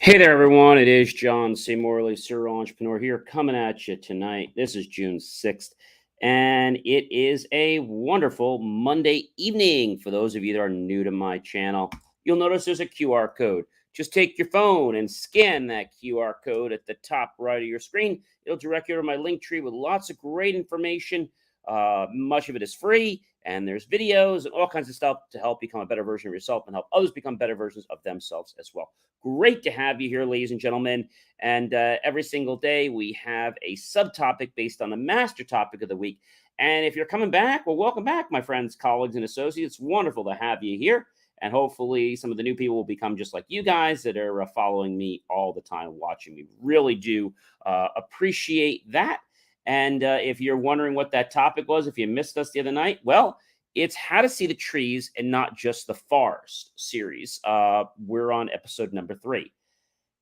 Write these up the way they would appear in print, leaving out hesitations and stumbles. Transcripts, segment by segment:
Hey there, everyone. It is John C. Morley, serial entrepreneur here, coming at you tonight. This is June 6th, and it is a wonderful Monday evening. For those of you that are new to my channel, you'll notice there's a QR code. Just take your phone and scan that QR code at the top right of your screen. It'll direct you to my link tree with lots of great information. Much of it is free, and there's videos and all kinds of stuff to help become a better version of yourself and help others become better versions of themselves as well. Great to have you here, ladies and gentlemen. And every single day we have a subtopic based on the master topic of the week. And if you're coming back, well, welcome back, my friends, colleagues, and associates. Wonderful to have you here. And hopefully some of the new people will become just like you guys that are following me all the time, watching me. Really do appreciate that. And if you're wondering what that topic was, if you missed us the other night, well, it's How to See the Trees and Not Just the Forest series. We're on episode number 3.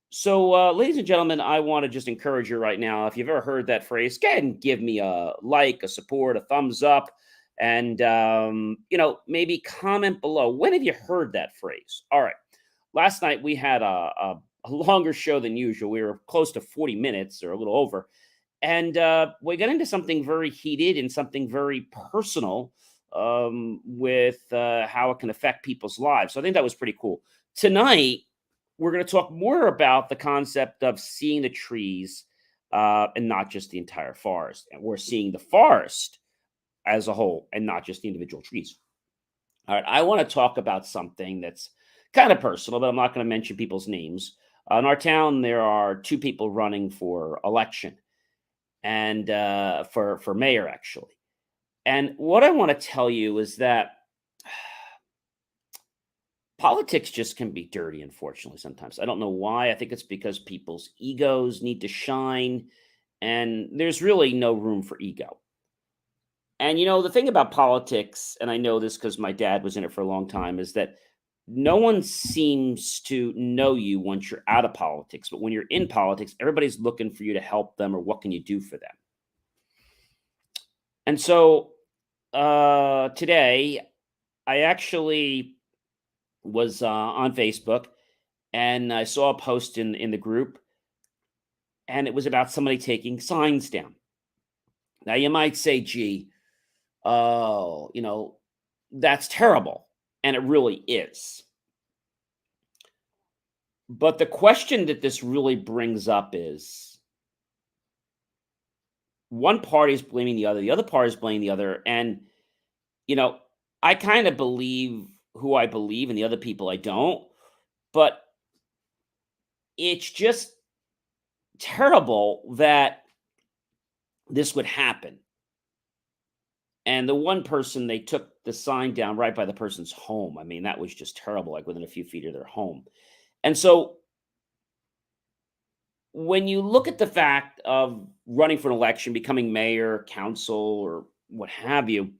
So, ladies and gentlemen, I want to just encourage you right now. If you've ever heard that phrase, go ahead and give me a like, a support, a thumbs up, and maybe comment below. When have you heard that phrase? All right. Last night we had a longer show than usual. We were close to 40 minutes or a little over. And we got into something very heated and something very personal with how it can affect people's lives. So I think that was pretty cool. Tonight, we're going to talk more about the concept of seeing the trees and not just the entire forest. And we're seeing the forest as a whole and not just the individual trees. All right, I want to talk about something that's kind of personal, but I'm not going to mention people's names. In our town, there are 2 people running for election and for mayor, actually. And what I want to tell you is that politics just can be dirty, unfortunately, sometimes. I don't know why. I think it's because people's egos need to shine, and there's really no room for ego. And the thing about politics, and I know this because my dad was in it for a long time, is that no one seems to know you once you're out of politics. But when you're in politics, everybody's looking for you to help them or what can you do for them. And so today, I actually was on Facebook and I saw a post in the group, and it was about somebody taking signs down. Now, you might say, gee, oh, that's terrible. And it really is. But the question that this really brings up is one party is blaming the other party is blaming the other. And, you know, I kind of believe who I believe and the other people I don't. But it's just terrible that this would happen. And the one person, they took the sign down right by the person's home. I mean, that was just terrible, like within a few feet of their home. And so when you look at the fact of running for an election, becoming mayor, council, or what have you,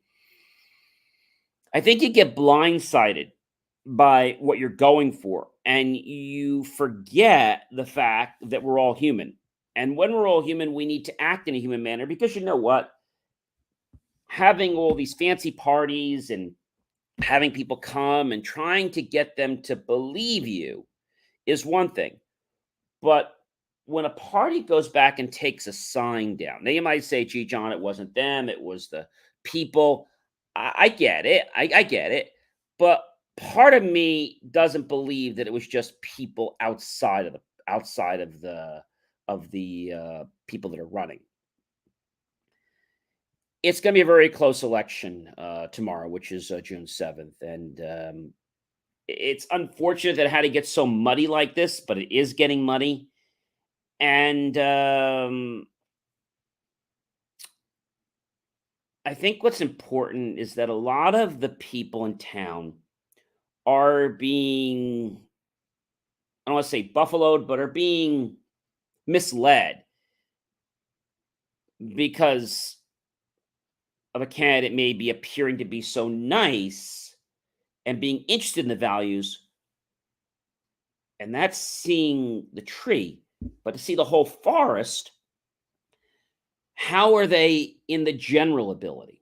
I think you get blindsided by what you're going for. And you forget the fact that we're all human. And when we're all human, we need to act in a human manner because you know what? Having all these fancy parties and having people come and trying to get them to believe you is one thing. But when a party goes back and takes a sign down, now you might say, gee, John, it wasn't them, it was the people. I get it. I get it. But part of me doesn't believe that it was just people outside of the people that are running. It's going to be a very close election tomorrow, which is June 7th. And it's unfortunate that it had to get so muddy like this, but it is getting muddy. And I think what's important is that a lot of the people in town are being, I don't want to say buffaloed, but are being misled because of a candidate maybe appearing to be so nice and being interested in the values, and that's seeing the tree. But to see the whole forest, how are they in the general ability?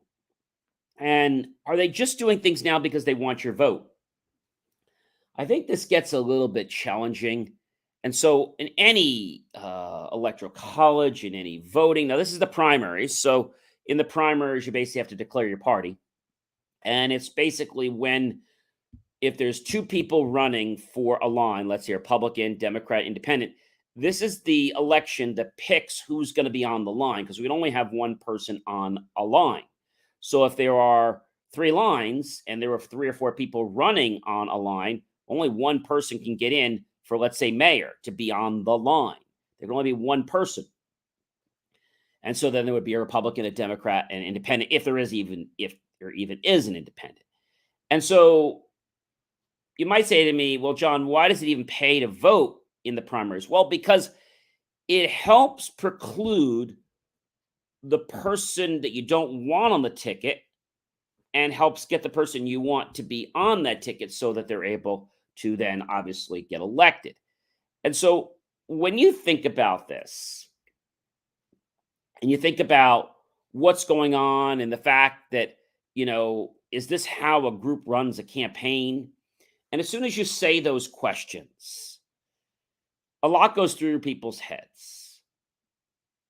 And are they just doing things now because they want your vote? I think this gets a little bit challenging. And so, in any electoral college, in any voting, now this is the primaries. So, in the primaries, you basically have to declare your party. And it's basically when, if there's two people running for a line, let's say Republican, Democrat, Independent, this is the election that picks who's going to be on the line because we can only have one person on a line. So if there are three lines and there are three or four people running on a line, only one person can get in for, let's say, mayor to be on the line. There can only be one person. And so then there would be a Republican, a Democrat, and independent, if there even is an independent. And so you might say to me, well, John, why does it even pay to vote in the primaries? Well, because it helps preclude the person that you don't want on the ticket and helps get the person you want to be on that ticket so that they're able to then obviously get elected. And so when you think about this and you think about what's going on and the fact that, is this how a group runs a campaign? And as soon as you say those questions, a lot goes through people's heads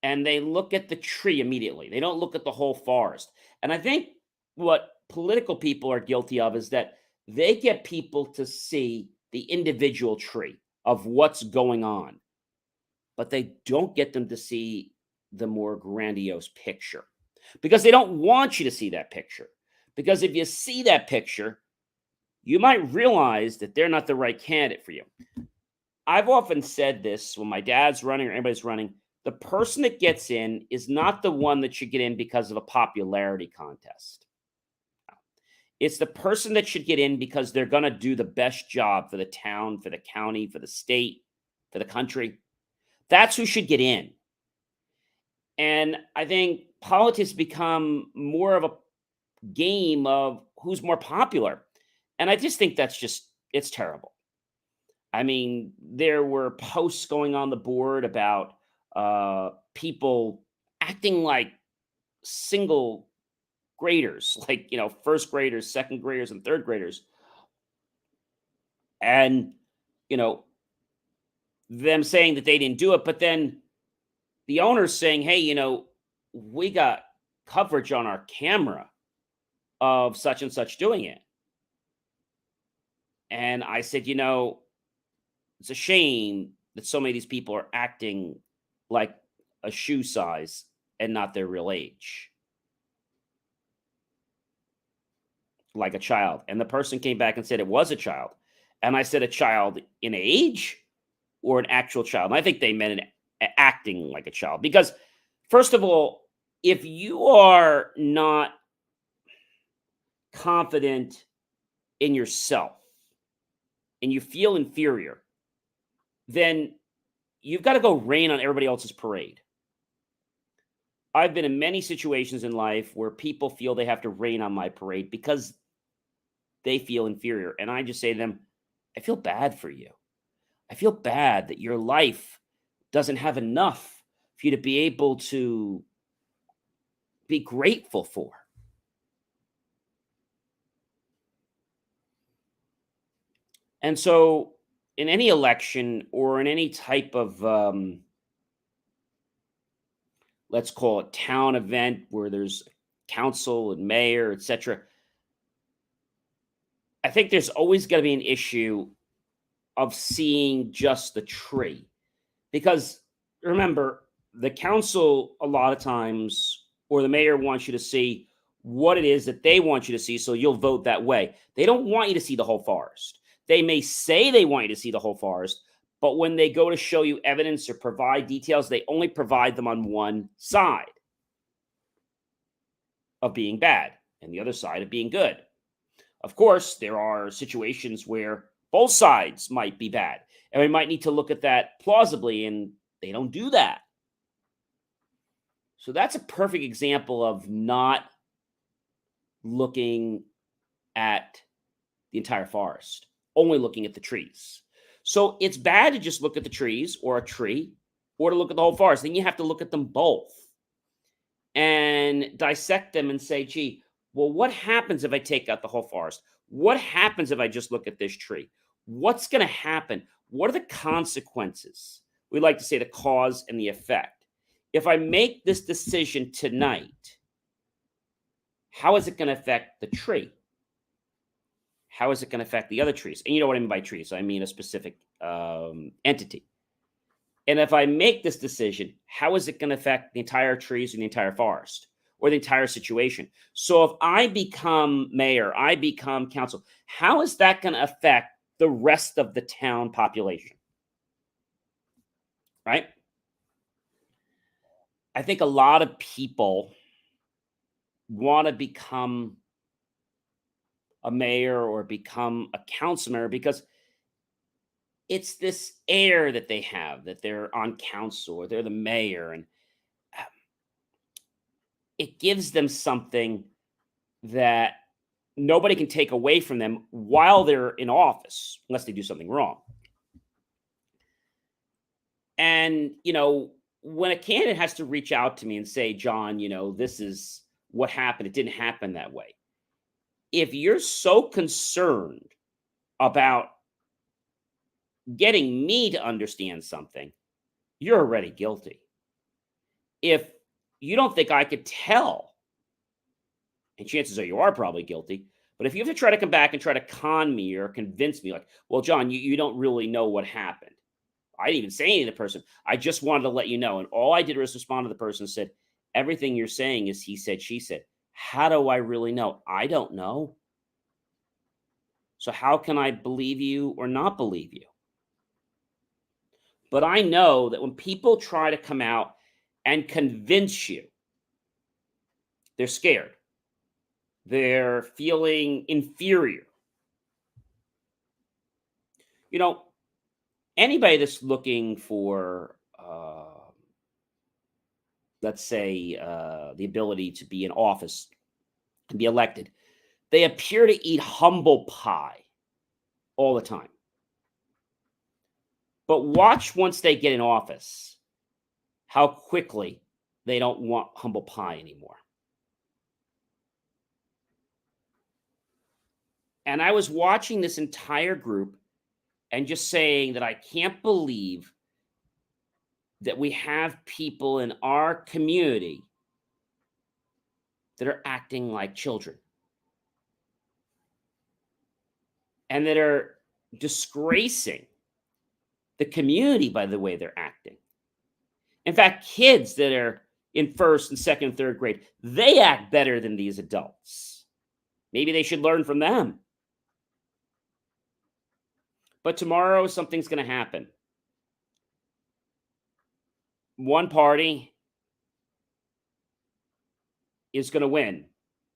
and they look at the tree immediately. They don't look at the whole forest. And I think what political people are guilty of is that they get people to see the individual tree of what's going on, but they don't get them to see the more grandiose picture because they don't want you to see that picture. Because if you see that picture, you might realize that they're not the right candidate for you. I've often said this when my dad's running or anybody's running, the person that gets in is not the one that should get in because of a popularity contest. It's the person that should get in because they're going to do the best job for the town, for the county, for the state, for the country. That's who should get in. And I think politics become more of a game of who's more popular. And I just think it's terrible. I mean, there were posts going on the board about people acting like single graders, like, first graders, second graders, and third graders. And, you know, them saying that they didn't do it, but then the owner's saying, hey, we got coverage on our camera of such and such doing it. And I said, it's a shame that so many of these people are acting like a shoe size and not their real age, like a child. And the person came back and said it was a child. And I said, a child in age or an actual child? And I think they meant acting like a child. Because, first of all, if you are not confident in yourself and you feel inferior, then you've got to go rain on everybody else's parade. I've been in many situations in life where people feel they have to rain on my parade because they feel inferior. And I just say to them, I feel bad for you. I feel bad that your life doesn't have enough for you to be able to be grateful for. And so, in any election or in any type of, let's call it town event where there's council and mayor, etc., I think there's always going to be an issue of seeing just the tree. Because remember, the council, a lot of times, or the mayor wants you to see what it is that they want you to see, so you'll vote that way. They don't want you to see the whole forest. They may say they want you to see the whole forest, but when they go to show you evidence or provide details, they only provide them on one side of being bad and the other side of being good. Of course, there are situations where both sides might be bad, and we might need to look at that plausibly, and they don't do that. So that's a perfect example of not looking at the entire forest, only looking at the trees. So it's bad to just look at the trees or a tree or to look at the whole forest. Then you have to look at them both and dissect them and say, gee, well, what happens if I take out the whole forest? What happens if I just look at this tree? What's going to happen? What are the consequences? We like to say the cause and the effect. If I make this decision tonight, how is it going to affect the tree? How is it going to affect the other trees? And you know what I mean by trees. I mean a specific entity. And if I make this decision, how is it going to affect the entire trees and the entire forest or the entire situation? So if I become mayor, I become council, how is that going to affect the rest of the town population? Right? I think a lot of people want to become a mayor or become a council member because it's this air that they have that they're on council or they're the mayor, and uh, it gives them something that nobody can take away from them while they're in office unless they do something wrong. And when a candidate has to reach out to me and say, John, this is what happened, it didn't happen that way. If you're so concerned about getting me to understand something, you're already guilty. If you don't think I could tell, and chances are you are probably guilty, but if you have to try to come back and try to con me or convince me, like, well, John, you don't really know what happened. I didn't even say anything to the person. I just wanted to let you know. And all I did was respond to the person and said, everything you're saying is he said, she said. How do I really know? I don't know. So how can I believe you or not believe you? But I know that when people try to come out and convince you, they're scared. They're feeling inferior. You know, anybody that's looking for, let's say, the ability to be in office and be elected, they appear to eat humble pie all the time. But watch once they get in office how quickly they don't want humble pie anymore. And I was watching this entire group and just saying that I can't believe that we have people in our community that are acting like children and that are disgracing the community by the way they're acting. In fact, kids that are in first and second and third grade, they act better than these adults. Maybe they should learn from them. But tomorrow, something's going to happen. One party is going to win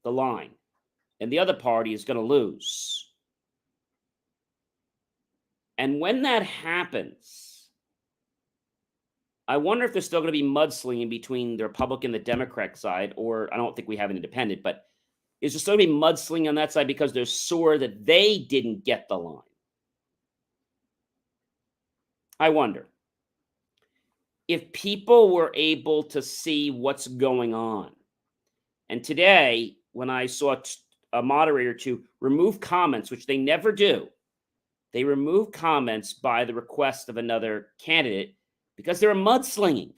the line, and the other party is going to lose. And when that happens, I wonder if there's still going to be mudslinging between the Republican and the Democrat side, or I don't think we have an independent, but is there still going to be mudslinging on that side because they're sore that they didn't get the line? I wonder if people were able to see what's going on. And today, when I saw a moderator to remove comments, which they never do, they remove comments by the request of another candidate because they're mudslinging.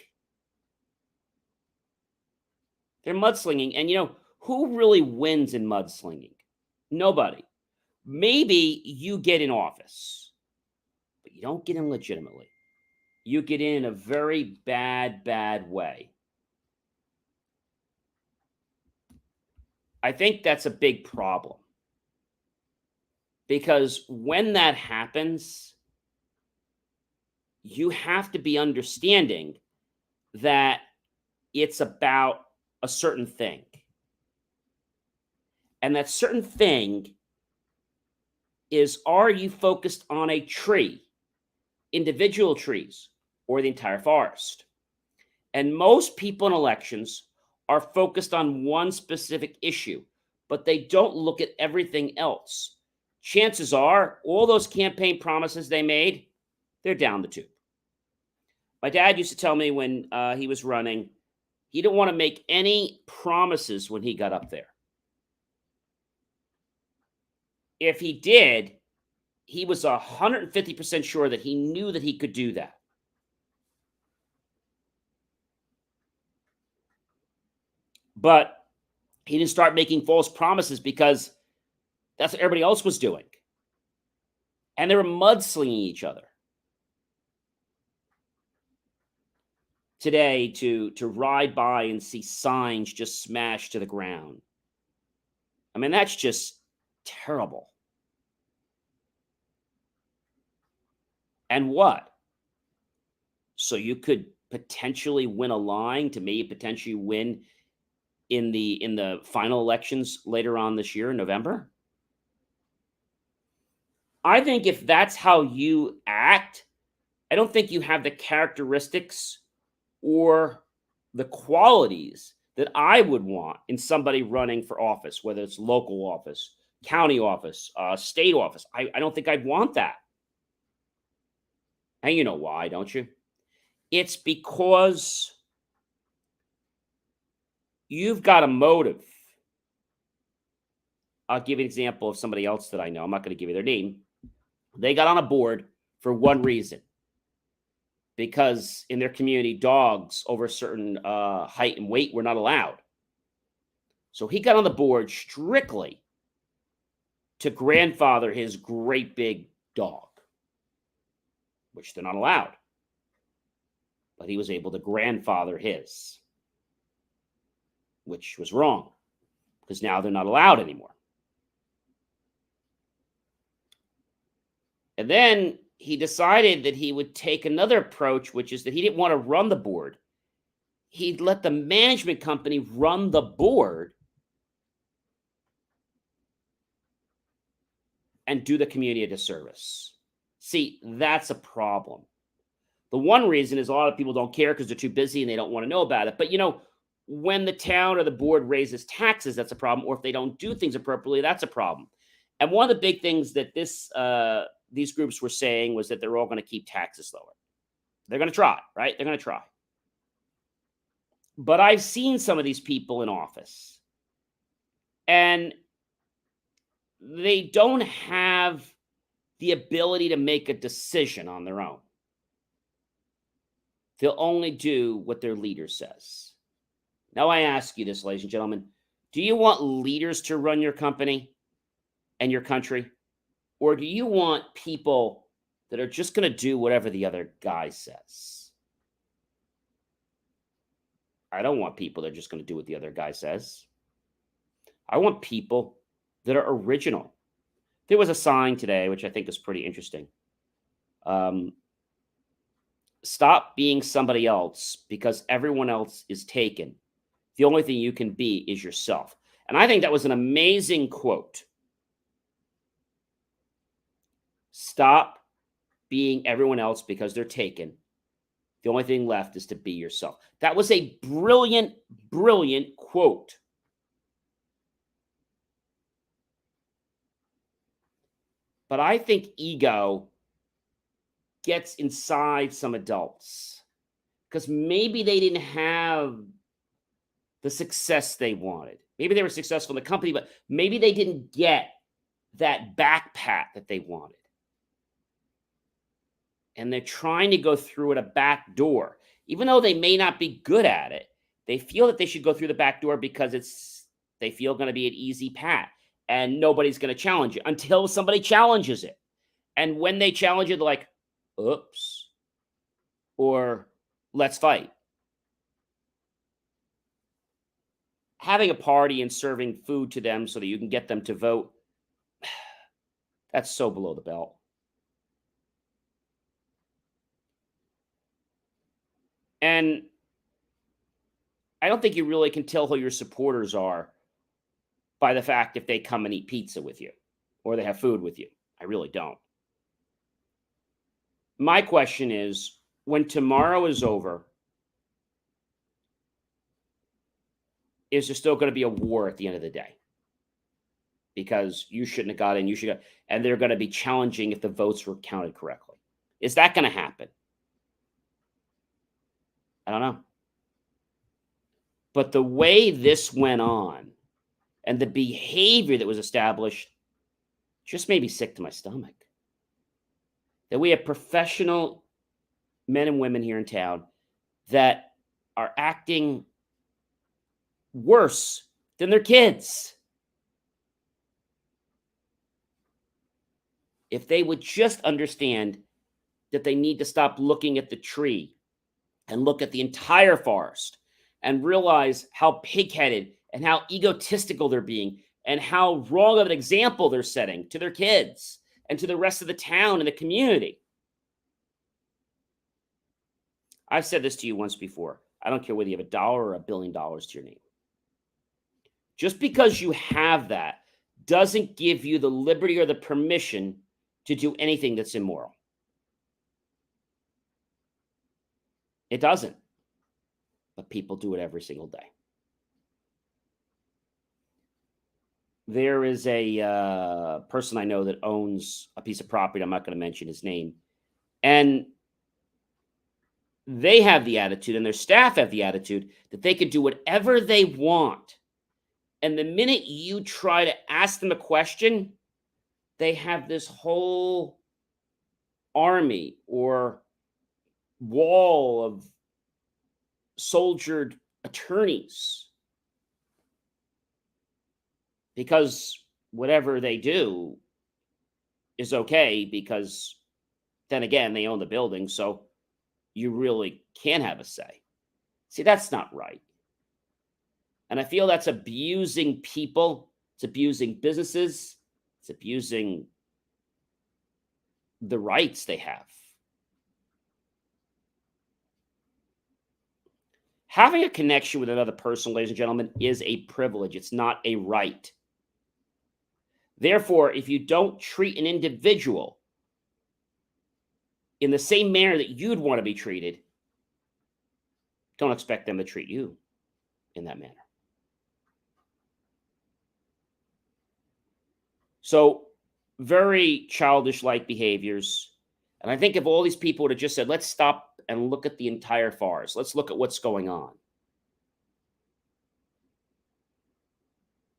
They're mudslinging. And who really wins in mudslinging? Nobody. Maybe you get in office, but you don't get in legitimately. You get in a very bad, bad way. I think that's a big problem. Because when that happens, you have to be understanding that it's about a certain thing. And that certain thing is, are you focused on a tree, individual trees, or the entire forest? And most people in elections are focused on one specific issue, but they don't look at everything else. Chances are all those campaign promises they made, they're down the tube. My dad used to tell me when he was running, he didn't want to make any promises when he got up there. If he did, he was 150% sure that he knew that he could do that. But he didn't start making false promises because that's what everybody else was doing. And they were mudslinging each other. Today, to ride by and see signs just smashed to the ground. I mean, that's just terrible. And what? So you could potentially win a line to maybe potentially win in the final elections later on this year in November? I think if that's how you act, I don't think you have the characteristics or the qualities that I would want in somebody running for office, whether it's local office, county office, state office. I don't think I'd want that. And you know why, don't you? It's because you've got a motive. I'll give you an example of somebody else that I know. I'm not going to give you their name. They got on a board for one reason, because in their community, dogs over a certain height and weight were not allowed. So he got on the board strictly to grandfather his great big dog, which they're not allowed. But he was able to grandfather his, which was wrong because now they're not allowed anymore. And then he decided that he would take another approach, which is that he didn't want to run the board. He'd let the management company run the board and do the community a disservice. See, that's a problem. The one reason is a lot of people don't care because they're too busy and they don't want to know about it. But when the town or the board raises taxes, that's a problem. Or if they don't do things appropriately, that's a problem. And one of the big things that these groups were saying was that they're all going to keep taxes lower. They're going to try, right? They're going to try. But I've seen some of these people in office, and they don't have the ability to make a decision on their own. They'll only do what their leader says. Now, I ask you this, ladies and gentlemen, do you want leaders to run your company and your country? Or do you want people that are just going to do whatever the other guy says? I don't want people that are just going to do what the other guy says. I want people that are original. There was a sign today, which I think is pretty interesting. Stop being somebody else because everyone else is taken. The only thing you can be is yourself. And I think that was an amazing quote. Stop being everyone else because they're taken. The only thing left is to be yourself. That was a brilliant, brilliant quote. But I think ego gets inside some adults because maybe they didn't have the success they wanted. Maybe they were successful in the company, but maybe they didn't get that back pat that they wanted. And they're trying to go through at a back door. Even though they may not be good at it, they feel that they should go through the back door because they feel going to be an easy pat and nobody's going to challenge it until somebody challenges it. And when they challenge it, they're like, oops, or let's fight. Having a party and serving food to them so that you can get them to vote, that's so below the belt. And I don't think you really can tell who your supporters are by the fact if they come and eat pizza with you or they have food with you. I really don't. My question is, when tomorrow is over, is there still going to be a war at the end of the day? Because you shouldn't have got in, and they're going to be challenging if the votes were counted correctly. Is that going to happen? I don't know. But the way this went on and the behavior that was established just made me sick to my stomach. that we have professional men and women here in town that are acting worse than their kids. If they would just understand that they need to stop looking at the tree and look at the entire forest and realize how pig-headed and how egotistical they're being and how wrong of an example they're setting to their kids and to the rest of the town and the community. I've said this to you once before. I don't care whether you have $1 or $1 billion to your name. Just because you have that doesn't give you the liberty or the permission to do anything that's immoral. It doesn't. But people do it every single day. There is a person I know that owns a piece of property. I'm not going to mention his name. And they have the attitude, and their staff have the attitude, that they could do whatever they want. And the minute you try to ask them a question, they have this whole army or wall of soldiered attorneys, because whatever they do is okay, because then again, they own the building, so you really can't have a say. See, that's not right. And I feel that's abusing people, it's abusing businesses, it's abusing the rights they have. Having a connection with another person, ladies and gentlemen, is a privilege. It's not a right. Therefore, if you don't treat an individual in the same manner that you'd want to be treated, don't expect them to treat you in that manner. So, very childish-like behaviors. And I think if all these people would have just said, let's stop and look at the entire forest. Let's look at what's going on.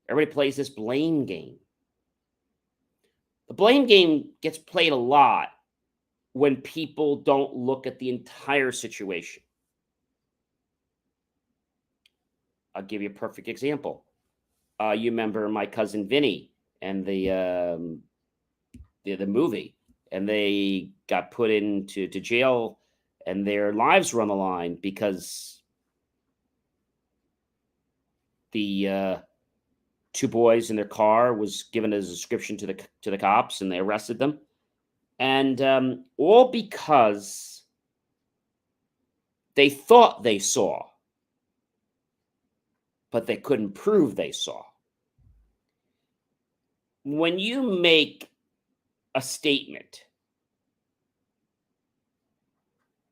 Everybody plays this blame game. The blame game gets played a lot when people don't look at the entire situation. I'll give you a perfect example. You remember my cousin Vinny and the movie, and they got put into jail, and their lives were on the line because the two boys in their car was given a description to the cops, and they arrested them, and all because they thought they saw, but they couldn't prove they saw. When you make a statement,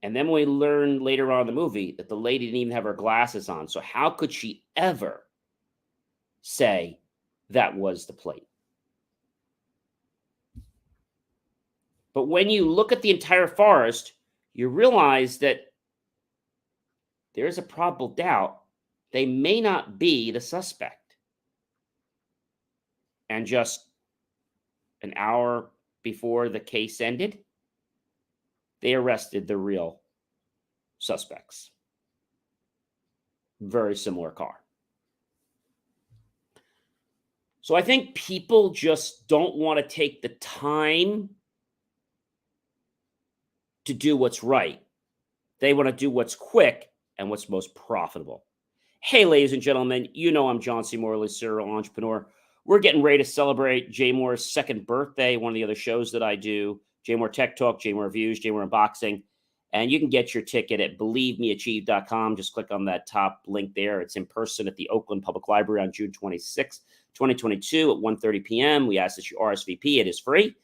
and then we learn later on in the movie that the lady didn't even have her glasses on, so how could she ever say that was the plate? But when you look at the entire forest, you realize that there is a probable doubt they may not be the suspect. And just an hour before the case ended, they arrested the real suspects. Very similar car. So I think people just don't want to take the time to do what's right. They want to do what's quick and what's most profitable. Hey, ladies and gentlemen, you know I'm John C. Morley, serial entrepreneur. We're getting ready to celebrate Jay Moore's second birthday, one of the other shows that I do, Jay Moore Tech Talk, Jay Moore Reviews, Jay Moore Unboxing. And you can get your ticket at believemeachieve.com. Just click on that top link there. It's in person at the Oakland Public Library on June 26, 2022 at 1:30 p.m. We ask that you RSVP. It is free.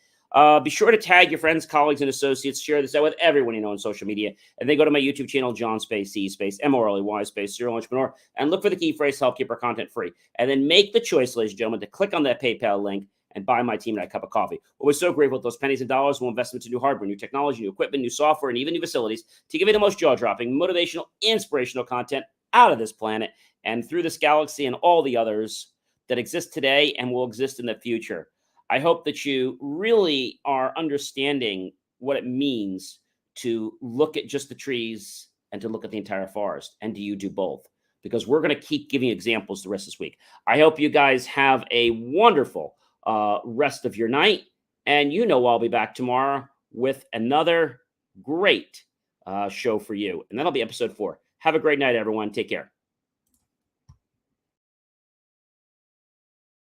Be sure to tag your friends, colleagues, and associates. Share this out with everyone you know on social media. And then go to my YouTube channel, John Space, C Space, M-O-R-L-E-Y Space, Serial Entrepreneur, and look for the key phrase to help keep our content free. And then make the choice, ladies and gentlemen, to click on that PayPal link and buy my team that cup of coffee. Well, we're so grateful with those pennies and dollars. We'll invest into new hardware, new technology, new equipment, new software, and even new facilities to give you the most jaw-dropping, motivational, inspirational content out of this planet and through this galaxy and all the others that exist today and will exist in the future. I hope that you really are understanding what it means to look at just the trees and to look at the entire forest? And do you do both? Because we're going to keep giving examples the rest of this week. I hope you guys have a wonderful rest of your night. And I'll be back tomorrow with another great show for you. And that'll be episode 4. Have a great night, everyone. Take care.